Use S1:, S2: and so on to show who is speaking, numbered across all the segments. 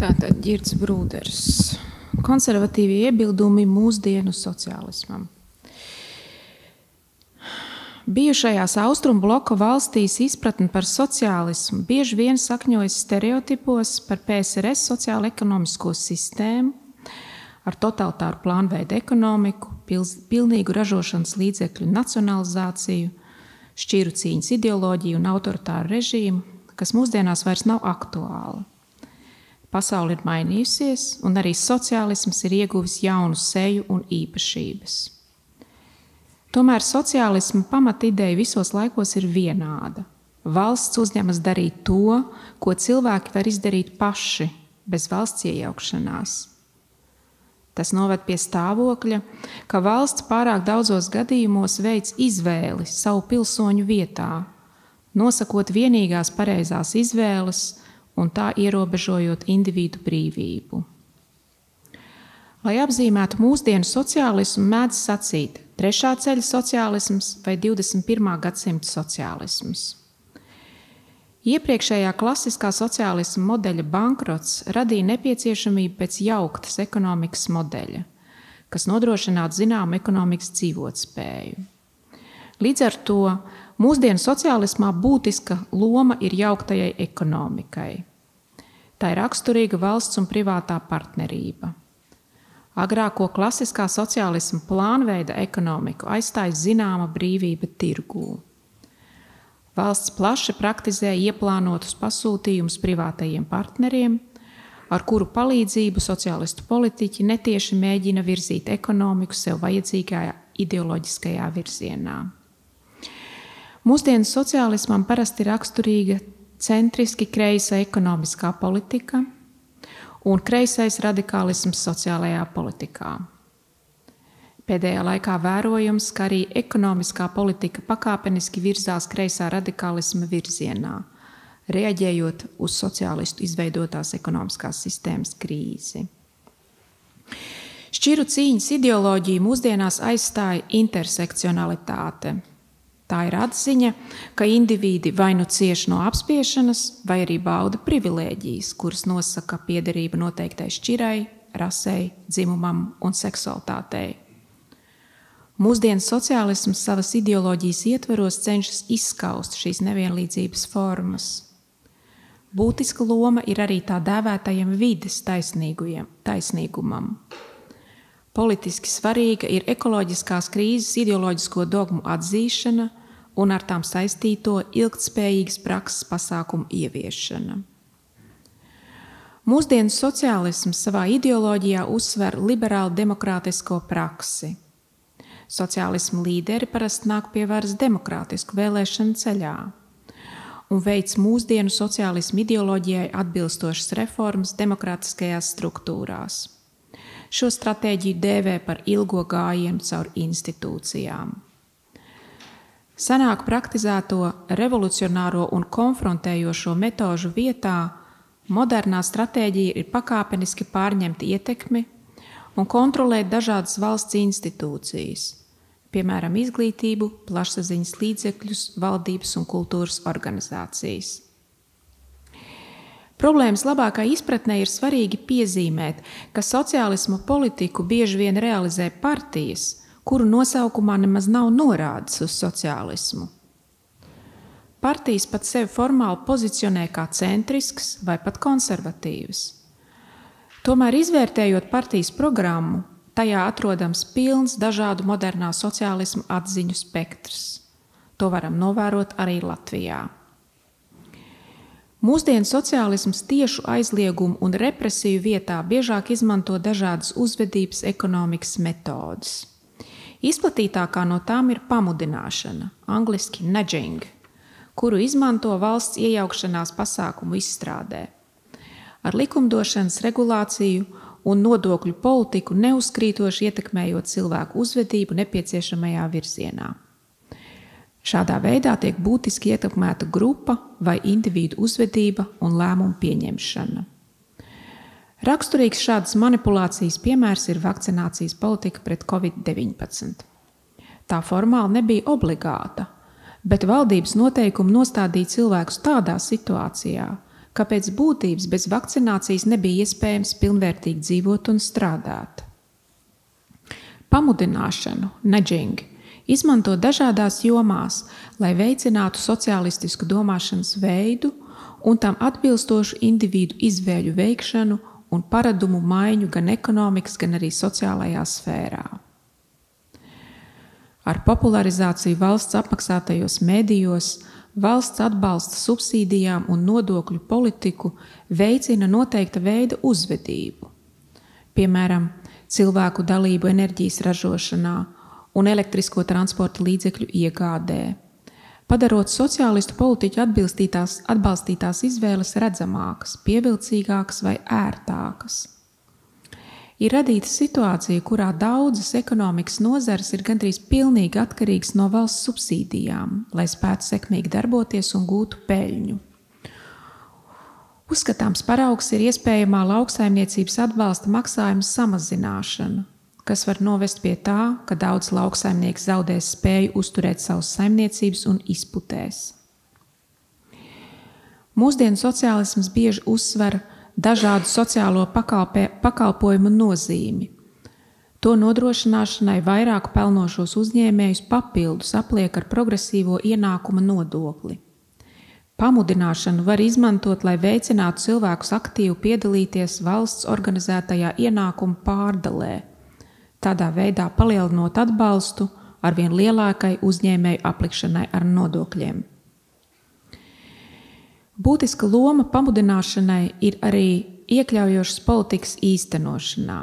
S1: Tātad Ģirds Brūders. Konservatīvi iebildumi mūsdienu sociālismam. Bijušajās austrumu bloka valstīs izpratne par sociālismu bieži vien sakņojas stereotipos par PSRS sociālo-ekonomisko sistēmu ar totalitāru plānveidu ekonomiku, pilnīgu ražošanas līdzekļu nacionalizāciju, šķiru cīņas ideoloģiju un autoritāru režīmu, kas mūsdienās vairs nav aktuāla. Pasaule ir mainījusies, un arī sociālisms ir ieguvis jaunu seju un īpašības. Tomēr sociālisma pamatideja visos laikos ir vienāda. Valsts uzņemas darīt to, ko cilvēki var izdarīt paši, bez valsts iejaukšanās. Tas noved pie stāvokļa, ka valsts pārāk daudzos gadījumos veic izvēli savu pilsoņu vietā, nosakot vienīgās pareizās izvēles un tā ierobežojot individu brīvību. Lai apzīmētu mūsdienu sociālismu, mēdz sacīt trešā ceļa sociālisms vai 21. gadsimta sociālisms. Iepriekšējā klasiskā sociālisma modeļa bankrots radīja nepieciešamību pēc jauktas ekonomikas modeļa, kas nodrošinātu zināmu ekonomikas dzīvotspēju. Līdz ar to mūsdienu sociālismā būtiska loma ir jauktajai ekonomikai. Tā ir raksturīga valsts un privātā partnerība. Agrāko klasiskā sociālisma plānveida ekonomiku aizstāja zināma brīvība tirgū. Valsts plaši praktizēja ieplānotus pasūtījumus privātajiem partneriem, ar kuru palīdzību sociālistu politiķi netieši mēģina virzīt ekonomiku sev vajadzīgajā ideoloģiskajā virzienā. Mūsdienu sociālismam parasti raksturīga centriski kreisa ekonomiskā politika un kreisais radikālisms sociālajā politikā. Pēdējā laikā vērojams, ka arī ekonomiskā politika pakāpeniski virzās kreisā radikālisma virzienā, reaģējot uz sociālistu izveidotās ekonomiskās sistēmas krīzi. Šķiru cīņas ideoloģija mūsdienās aizstāja intersekcionalitāte. Tā ir atziņa, ka indivīdi vai nu cieš no apspiešanas, vai arī bauda privilēģijas, kuras nosaka piederība noteiktai šķirai, rasei, dzimumam un seksualitātei. Mūsdienu sociālisms savas ideoloģijas ietveros cenšas izskaust šīs nevienlīdzības formas. Būtiska loma ir arī tā dēvētajam vides taisnīgumam. Politiski svarīga ir ekoloģiskās krīzes ideoloģisko dogmu atzīšana un ar tām saistīto ilgtspējīgas prakses pasākumu ieviešana. Mūsdienu sociālisms savā ideoloģijā uzsver liberālu demokrātisko praksi. Sociālisma līderi parasti nāk pie varas demokrātisku vēlēšanu ceļā un veic mūsdienu sociālisma ideoloģijai atbilstošas reformas demokrātiskajās struktūrās. Šo stratēģiju dēvē par ilgo gājienu caur institūcijām. Senāk praktizēto revolucionāro un konfrontējošo metožu vietā modernā stratēģija ir pakāpeniski pārņemt ietekmi un kontrolēt dažādas valsts institūcijas, piemēram, izglītību, plašsaziņas līdzekļus, valdības un kultūras organizācijas. Problēmas labākai izpratnē ir svarīgi piezīmēt, ka sociālisma politiku bieži vien realizē partijas, kuru nosaukumā nemaz nav norādes uz sociālismu. Partijas pat sevi formāli pozicionē kā centrisks vai pat konservatīvs. Tomēr izvērtējot partijas programmu, tajā atrodams pilns dažādu modernā sociālisma atziņu spektrs. To varam novērot arī Latvijā. Mūsdienu sociālisms tiešu aizliegumu un represiju vietā biežāk izmanto dažādas uzvedības ekonomikas metodes. Izplatītākā no tām ir pamudināšana, angliski nudging, kuru izmanto valsts iejaukšanās pasākumu izstrādē. Ar likumdošanas regulāciju un nodokļu politiku neuzkrītoši ietekmējot cilvēku uzvedību nepieciešamajā virzienā. Šādā veidā tiek būtiski ietekmēta grupa vai individu uzvedība un lēmumu pieņemšana. Raksturīgs šādas manipulācijas piemērs ir vakcinācijas politika pret Covid-19. Tā formāli nebija obligāta, bet valdības noteikumi nostādīja cilvēkus tādā situācijā, ka pēc būtības bez vakcinācijas nebija iespējams pilnvērtīgi dzīvot un strādāt. Pamudināšanu, nudging, izmanto dažādās jomās, lai veicinātu sociālistisku domāšanas veidu un tam atbilstošu individu izvēļu veikšanu un paradumu maiņu gan ekonomikas, gan arī sociālajā sfērā. Ar popularizāciju valsts apmaksātajos medijos, valsts atbalsta subsīdijām un nodokļu politiku veicina noteikta veida uzvedību. Piemēram, cilvēku dalību enerģijas ražošanā un elektrisko transporta līdzekļu iegādē, padarot sociālistu politiķu atbalstītās izvēles redzamākas, pievilcīgākas vai ērtākas. Ir radīta situācija, kurā daudzas ekonomikas nozares ir gandrīz pilnīgi atkarīgas no valsts subsīdijām, lai spētu sekmīgi darboties un gūtu peļņu. Uzskatāms paraugs ir iespējamā lauksaimniecības atbalsta maksājuma samazināšana, kas var novest pie tā, ka daudz lauksaimnieki zaudēs spēju uzturēt savas saimniecības un izputēs. Mūsdienu sociālisms bieži uzsver dažādu sociālo pakalpojumu nozīmi. To nodrošināšanai vairāk pelnošos uzņēmējus papildus apliek ar progresīvo ienākuma nodokli. Pamudināšanu var izmantot, lai veicinātu cilvēkus aktīvi piedalīties valsts organizētajā ienākuma pārdalē, tādā veidā palielinot atbalstu arvien lielākai uzņēmēju aplikšanai ar nodokļiem. Būtiska loma pamudināšanai ir arī iekļaujošas politikas īstenošanā.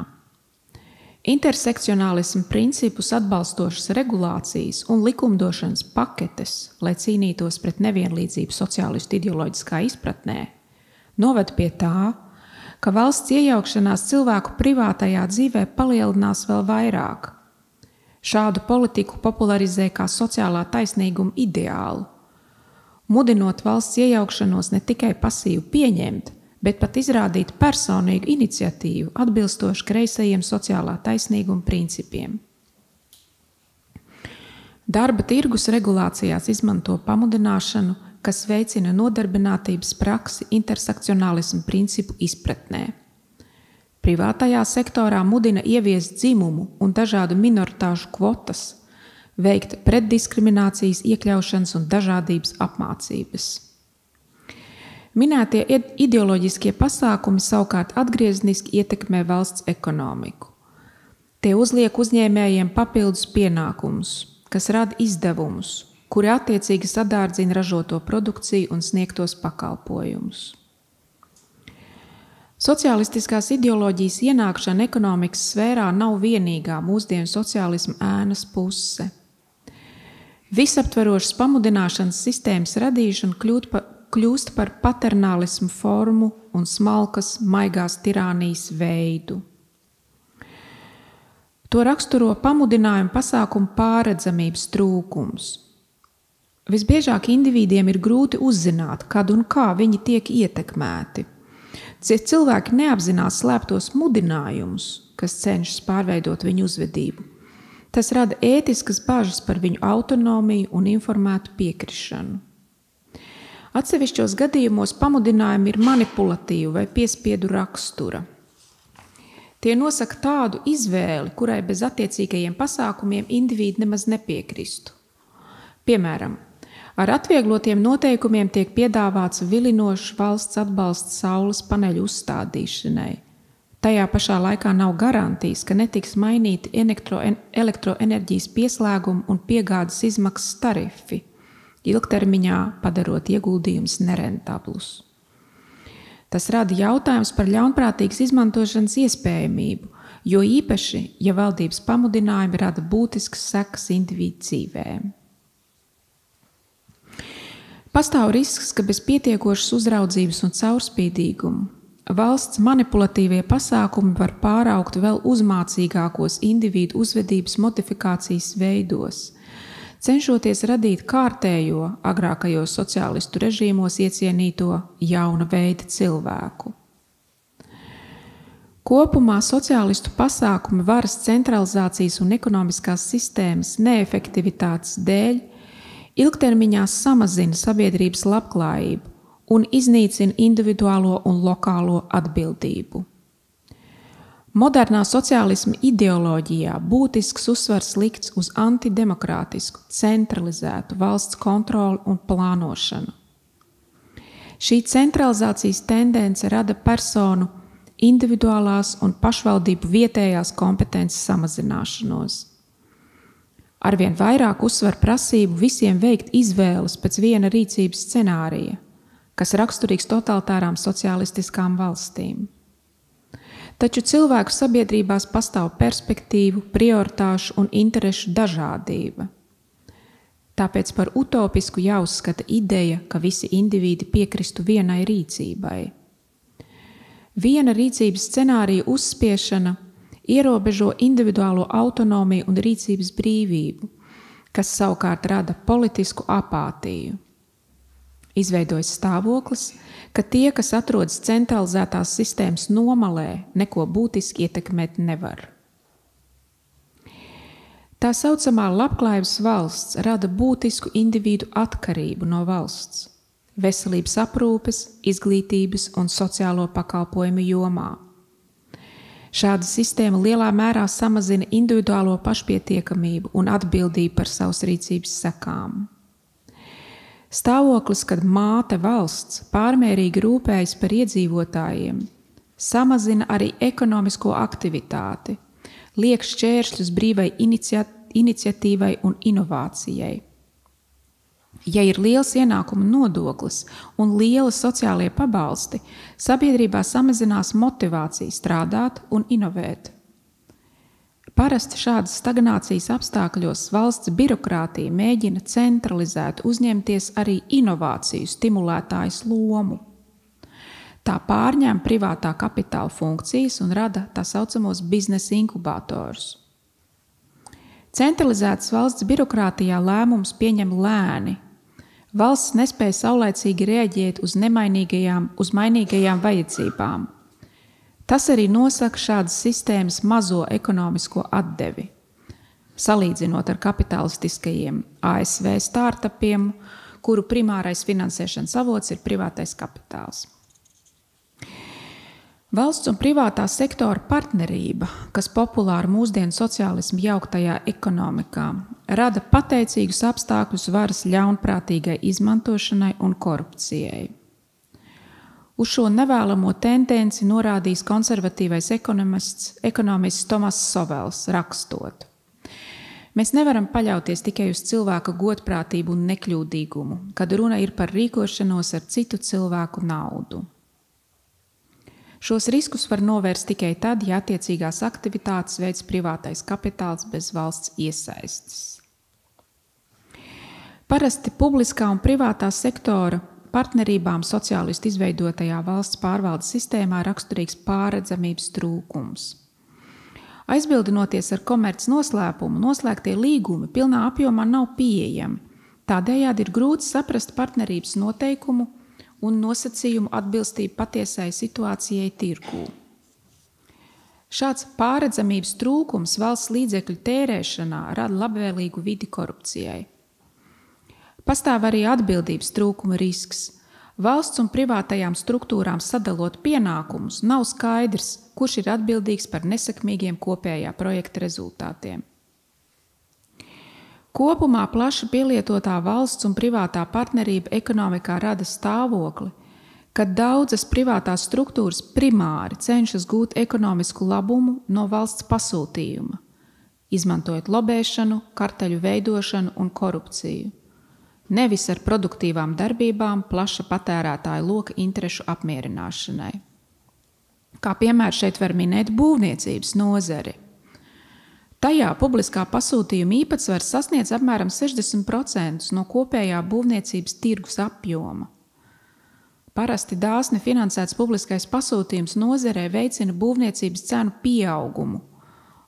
S1: Intersekcionālisma principus atbalstošas regulācijas un likumdošanas paketes, lai cīnītos pret nevienlīdzību sociālistu ideoloģiskā izpratnē, noved pie tā, ka valsts iejaukšanās cilvēku privātajā dzīvē palielinās vēl vairāk. Šādu politiku popularizē kā sociālā taisnīguma ideālu, mudinot valsts iejaukšanos ne tikai pasīvi pieņemt, bet pat izrādīt personīgu iniciatīvu atbilstoši kreisajiem sociālā taisnīguma principiem. Darba tirgus regulācijās izmanto pamudināšanu, kas veicina nodarbinātības praksi intersekcionālisma principu izpratnē. Privātajā sektorā mudina ieviest dzimumu un dažādu minoritāšu kvotas, veikt pretdiskriminācijas, iekļaušanas un dažādības apmācības. Minētie ideoloģiskie pasākumi savukārt atgriezniski ietekmē valsts ekonomiku. Tie uzliek uzņēmējiem papildus pienākumus, kas rada izdevumus, kuri attiecīgi sadārdzina ražoto produkciju un sniegtos pakalpojumus. Sociālistiskās ideoloģijas ienākšana ekonomikas sfērā nav vienīgā mūsdienu sociālisma ēnas puse. Visaptverošas pamudināšanas sistēmas radīšana kļūst par paternālismu formu un smalkas, maigās tirānijas veidu. To raksturo pamudinājumu pasākumu pārredzamības trūkums. Visbiežāk individiem ir grūti uzzināt, kad un kā viņi tiek ietekmēti. Cilvēki neapzinās slēptos mudinājumus, kas cenšas pārveidot viņu uzvedību. Tas rada ētiskas bažas par viņu autonomiju un informētu piekrišanu. Atsevišķos gadījumos pamudinājumi ir manipulatīvi vai piespiedu rakstura. Tie nosaka tādu izvēli, kurai bez attiecīgajiem pasākumiem indivīdi nemaz nepiekristu. Piemēram, ar atvieglotiem noteikumiem tiek piedāvāts vilinošs valsts atbalsts saules paneļu uzstādīšanai. Tajā pašā laikā nav garantijas, ka netiks mainīti elektroenerģijas pieslēgumu un piegādes izmaksas tarifi, ilgtermiņā padarot ieguldījumus nerentablus. Tas rada jautājums par ļaunprātīgas izmantošanas iespējamību, jo īpaši, ja valdības pamudinājumi rada būtiskas sekas individu dzīvēm. Pastāv risks, ka bez pietiekošas uzraudzības un caurspīdīguma valsts manipulatīvie pasākumi var pāraugt vēl uzmācīgākos individu uzvedības modifikācijas veidos, cenšoties radīt kārtējo, agrākajos sociālistu režīmos iecienīto jauna veida cilvēku. Kopumā sociālistu pasākumi varas centralizācijas un ekonomiskās sistēmas neefektivitātes dēļ ilgtermiņā samazina sabiedrības labklājību un iznīcina individuālo un lokālo atbildību. Modernā sociālisma ideoloģijā būtisks uzsvars likts uz antidemokrātisku, centralizētu valsts kontroli un plānošanu. Šī centralizācijas tendence rada personu individuālās un pašvaldību vietējās kompetences samazināšanos. Arvien vairāk uzsver prasību visiem veikt izvēles pēc viena rīcības scenārija, kas raksturīgs totalitārām sociālistiskām valstīm. Taču cilvēku sabiedrībās pastāv perspektīvu, prioritāšu un interešu dažādība. Tāpēc par utopisku jāuzskata ideja, ka visi indivīdi piekristu vienai rīcībai. Viena rīcības scenārija uzspiešana ierobežo individuālo autonomiju un rīcības brīvību, kas savukārt rada politisku apātiju. Izveidojas stāvoklis, ka tie, kas atrodas centralizētās sistēmas nomalē, neko būtiski ietekmēt nevar. Tā saucamā labklājības valsts rada būtisku individu atkarību no valsts, veselības aprūpes, izglītības un sociālo pakalpojumu jomā. Šāda sistēma lielā mērā samazina individuālo pašpietiekamību un atbildību par savas rīcības sekām. Stāvoklis, kad māte valsts pārmērīgi rūpējas par iedzīvotājiem, samazina arī ekonomisko aktivitāti, liek šķēršļus brīvai iniciatīvai un inovācijai. Ja ir liels ienākuma nodoklis un liela sociālie pabalsti, sabiedrībā samazinās motivācija strādāt un inovēt. Parasti šādas stagnācijas apstākļos valsts birokrātija mēģina centralizēt uzņemties arī inovāciju stimulētājas lomu. Tā pārņem privātā kapitāla funkcijas un rada tā saucamos biznesa inkubatorus. Centralizētas valsts birokrātijā lēmums pieņem lēni. Valsts nespēja saulaicīgi reaģēt uz mainīgajām vajadzībām. Tas arī nosaka šādas sistēmas mazo ekonomisko atdevi, salīdzinot ar kapitalistiskajiem ASV startupiem, kuru primārais finansēšanas avots ir privātais kapitāls. Valsts un privātā sektora partnerība, kas populāra mūsdienu sociālismu jauktajā ekonomikā, rada pateicīgus apstākļus varas ļaunprātīgai izmantošanai un korupcijai. Uz šo nevēlamo tendenci norādījis konservatīvais ekonomists Tomas Sovels rakstot. Mēs nevaram paļauties tikai uz cilvēka godprātību un nekļūdīgumu, kad runa ir par rīkošanos ar citu cilvēku naudu. Šos riskus var novērst tikai tad, ja attiecīgās aktivitātes veids privātais kapitāls bez valsts iesaistes. Parasti publiskā un privātā sektora partnerībām sociālistu izveidotajā valsts pārvaldes sistēmā raksturīgs pārredzamības trūkums. Aizbildinoties ar komerc noslēpumu, noslēgtie līgumi pilnā apjomā nav pieejami. Tādējādi ir grūti saprast partnerības noteikumu un nosacījumu atbilstību patiesai situācijai tirgū. Šāds pārredzamības trūkums valsts līdzekļu tērēšanā rada labvēlīgu vidi korupcijai. Pastāv arī atbildības trūkuma risks. Valsts un privātajām struktūrām sadalot pienākumus, nav skaidrs, kurš ir atbildīgs par nesekmīgiem kopējā projekta rezultātiem. Kopumā plaši pielietotā valsts un privātā partnerība ekonomikā rada stāvokli, kad daudzas privātās struktūras primāri cenšas gūt ekonomisku labumu no valsts pasūtījuma, izmantojot lobēšanu, karteļu veidošanu un korupciju, nevis ar produktīvām darbībām plaša patērētāja loka interešu apmierināšanai. Kā piemēram šeit var minēt būvniecības nozari. Tajā publiskā pasūtījuma īpatsvars sasniedz apmēram 60% no kopējā būvniecības tirgus apjoma. Parasti dāsni finansēts publiskais pasūtījums nozarē veicina būvniecības cenu pieaugumu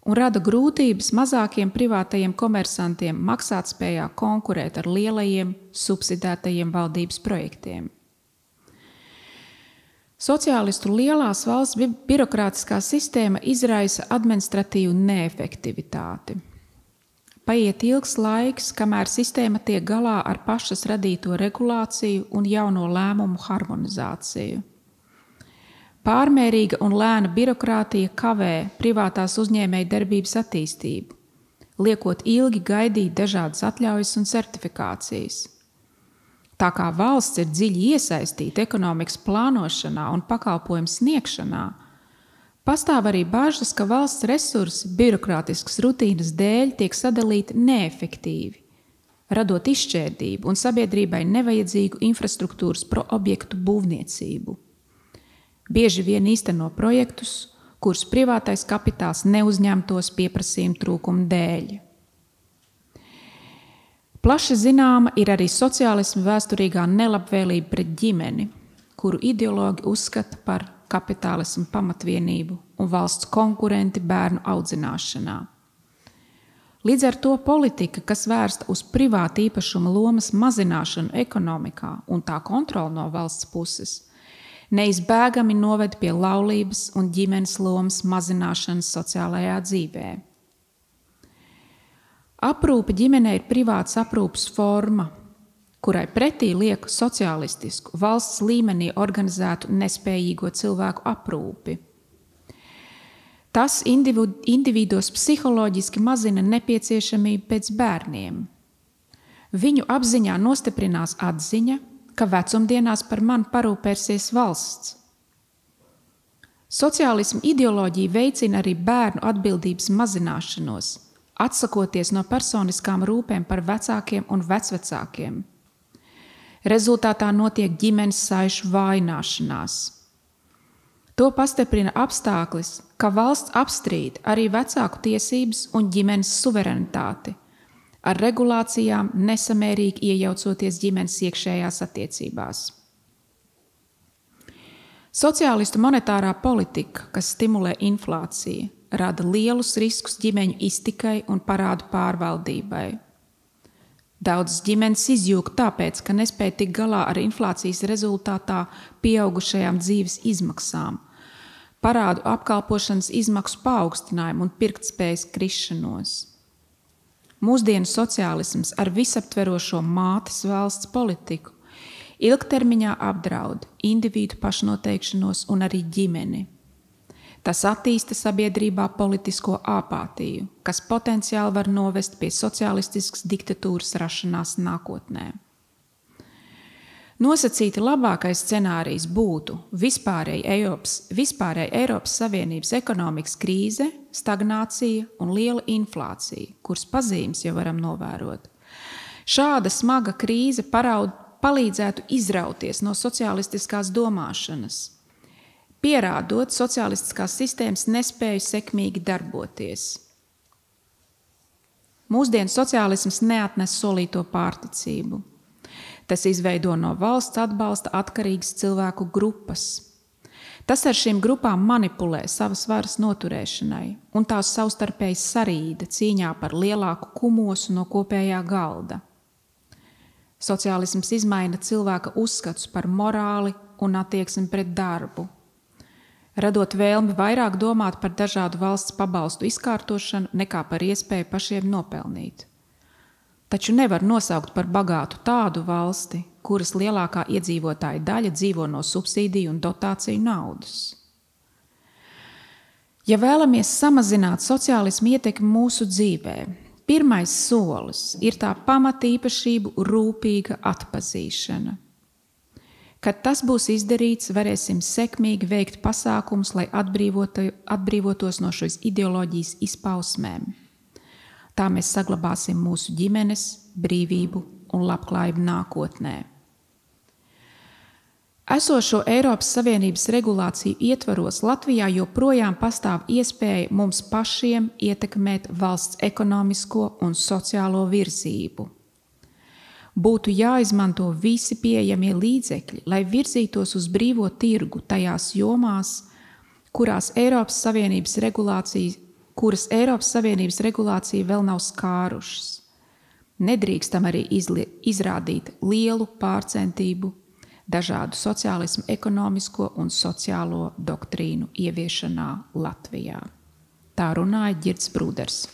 S1: un rada grūtības mazākiem privātajiem komersantiem maksātspējā konkurēt ar lielajiem subsidētajiem valdības projektiem. Sociālistu lielās valsts birokrātiskā sistēma izraisa administratīvu neefektivitāti. Paiet ilgs laiks, kamēr sistēma tiek galā ar pašas radīto regulāciju un jauno lēmumu harmonizāciju. Pārmērīga un lēna birokrātija kavē privātās uzņēmēju darbības attīstību, liekot ilgi gaidīt dažādas atļaujas un certifikācijas. Tā kā valsts ir dziļi iesaistīta ekonomikas plānošanā un pakalpojumu sniegšanā, pastāv arī bažas, ka valsts resursi birokrātiskas rutīnas dēļ tiek sadalīti neefektīvi, radot izšķērdību un sabiedrībai nevajadzīgu infrastruktūras objektu būvniecību. Bieži vien īsteno projektus, kurus privātais kapitāls neuzņemtos pieprasījuma trūkuma dēļ. Plaši zināma ir arī sociālisma vēsturīgā nelabvēlība pret ģimeni, kuru ideologi uzskata par kapitālismu pamatvienību un valsts konkurenti bērnu audzināšanā. Līdz ar to politika, kas vērsta uz privāta īpašuma lomas mazināšanu ekonomikā un tā kontroli no valsts puses, neizbēgami noved pie laulības un ģimenes lomas mazināšanas sociālajā dzīvē. Aprūpe ģimenei ir privāts aprūpes forma, kurai pretī liek sociālistisku, valsts līmenī organizētu nespējīgo cilvēku aprūpi. Tas individos psiholoģiski mazina nepieciešamību pēc bērniem. Viņu apziņā nostiprinās atziņa, ka vecumdienās par mani parūpēsies valsts. Sociālisma ideoloģija veicina arī bērnu atbildības mazināšanos, atsakoties no personiskām rūpēm par vecākiem un vecvecākiem. Rezultātā notiek ģimenes saišu vājināšanās. To pastiprina apstāklis, ka valsts apstrīd arī vecāku tiesības un ģimenes suverenitāti, ar regulācijām nesamērīgi iejaucoties ģimenes iekšējās attiecībās. Sociālistu monetārā politika, kas stimulē inflāciju, rada lielus riskus ģimeņu iztikai un parādu pārvaldībai. Daudzas ģimenes izjūg tāpēc, ka nespēj tikt galā ar inflācijas rezultātā pieaugušajām dzīves izmaksām, parādu apkalpošanas izmaksu paaugstinājumu un pirktspējas krišanos. Mūsdienu sociālisms ar visaptverošo mātes valsts politiku ilgtermiņā apdraud individu pašnoteikšanos un arī ģimeni. Tas attīsta sabiedrībā politisko apātiju, kas potenciāli var novest pie sociālistiskas diktatūras rašanās nākotnē. Nosacīti labākais scenārijs būtu vispārēja Eiropas Savienības ekonomikas krīze, stagnācija un liela inflācija, kuras pazīmes jau varam novērot. Šāda smaga krīze palīdzētu izrauties no sociālistiskās domāšanas, pierādot sociālistiskās sistēmas nespēju sekmīgi darboties. Mūsdienu sociālisms neatnes solīto pārticību. Tas izveido no valsts atbalsta atkarīgas cilvēku grupas. Tas ar šīm grupām manipulē savas varas noturēšanai un tās savstarpēji sarīda cīņā par lielāku kumosu no kopējā galda. Sociālisms izmaina cilvēka uzskatus par morāli un attieksmi pret darbu, radot vēlmi vairāk domāt par dažādu valsts pabalstu izkārtošanu nekā par iespēju pašiem nopelnīt. Taču nevar nosaukt par bagātu tādu valsti, kuras lielākā iedzīvotāja daļa dzīvo no subsīdiju un dotāciju naudas. Ja vēlamies samazināt sociālismu ietekmi mūsu dzīvē, pirmais solis ir tā pamatīpašību rūpīga atpazīšana. Kad tas būs izdarīts, varēsim sekmīgi veikt pasākumus, lai atbrīvotos no šīs ideoloģijas izpausmēm. Tā mēs saglabāsim mūsu ģimenes, brīvību un labklājību nākotnē. Esošo Eiropas Savienības regulāciju ietvaros Latvijā joprojām pastāv iespēja mums pašiem ietekmēt valsts ekonomisko un sociālo virzību. Būtu jāizmanto visi pieejamie līdzekļi, lai virzītos uz brīvo tirgu tajās jomās, kuras Eiropas Savienības regulācija vēl nav skārušas. Nedrīkstam arī izrādīt lielu pārcentību dažādu sociālismu ekonomisko un sociālo doktrīnu ieviešanā Latvijā. Tā runāja Ģirds Brūders.